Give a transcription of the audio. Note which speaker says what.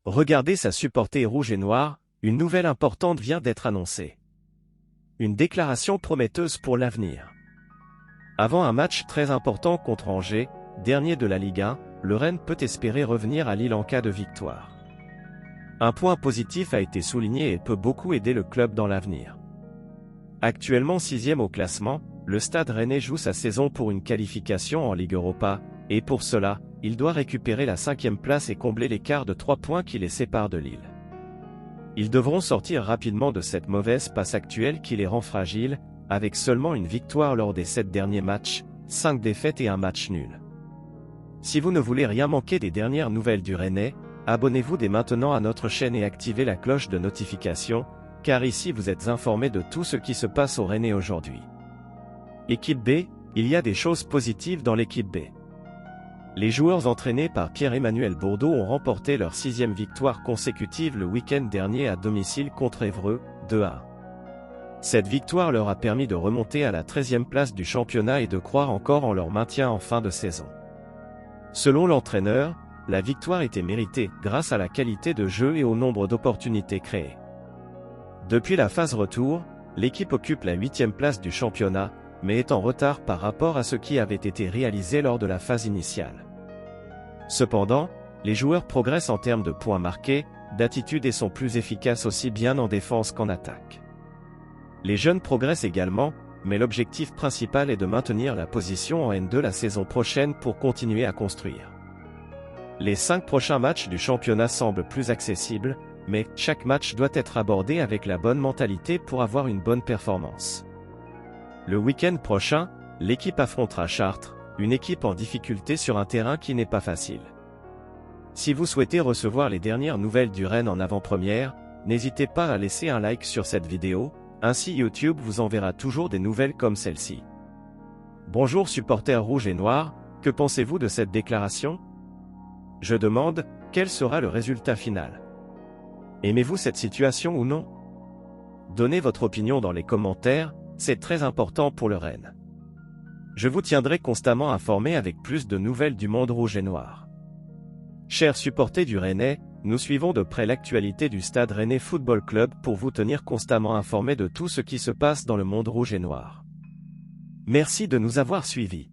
Speaker 1: Regardez sa supporter rouge et noire, une nouvelle importante vient d'être annoncée. Une déclaration prometteuse pour l'avenir. Avant un match très important contre Angers, dernier de la Ligue 1, le Rennes peut espérer revenir à Lille en cas de victoire. Un point positif a été souligné et peut beaucoup aider le club dans l'avenir. Actuellement 6e au classement, le Stade Rennais joue sa saison pour une qualification en Ligue Europa, et pour cela, il doit récupérer la 5e place et combler l'écart de 3 points qui les sépare de Lille. Ils devront sortir rapidement de cette mauvaise passe actuelle qui les rend fragiles, avec seulement une victoire lors des 7 derniers matchs, 5 défaites et un match nul. Si vous ne voulez rien manquer des dernières nouvelles du Rennais, abonnez-vous dès maintenant à notre chaîne et activez la cloche de notification, car ici vous êtes informés de tout ce qui se passe au Rennais aujourd'hui. Équipe B, il y a des choses positives dans l'équipe B. Les joueurs entraînés par Pierre-Emmanuel Bourdeau ont remporté leur 6e victoire consécutive le week-end dernier à domicile contre Évreux, 2-1. Cette victoire leur a permis de remonter à la 13e place du championnat et de croire encore en leur maintien en fin de saison. Selon l'entraîneur, la victoire était méritée grâce à la qualité de jeu et au nombre d'opportunités créées. Depuis la phase retour, l'équipe occupe la 8e place du championnat, mais est en retard par rapport à ce qui avait été réalisé lors de la phase initiale. Cependant, les joueurs progressent en termes de points marqués, d'attitude et sont plus efficaces aussi bien en défense qu'en attaque. Les jeunes progressent également, mais l'objectif principal est de maintenir la position en N2 la saison prochaine pour continuer à construire. Les 5 prochains matchs du championnat semblent plus accessibles, mais chaque match doit être abordé avec la bonne mentalité pour avoir une bonne performance. Le week-end prochain, l'équipe affrontera Chartres, une équipe en difficulté sur un terrain qui n'est pas facile. Si vous souhaitez recevoir les dernières nouvelles du Rennes en avant-première, n'hésitez pas à laisser un like sur cette vidéo, ainsi YouTube vous enverra toujours des nouvelles comme celle-ci. Bonjour supporters rouges et noirs, que pensez-vous de cette déclaration? Je demande, quel sera le résultat final? Aimez-vous cette situation ou non? Donnez votre opinion dans les commentaires, c'est très important pour le Rennes. Je vous tiendrai constamment informé avec plus de nouvelles du monde rouge et noir. Chers supporters du Rennais, nous suivons de près l'actualité du Stade Rennais Football Club pour vous tenir constamment informés de tout ce qui se passe dans le monde rouge et noir. Merci de nous avoir suivis.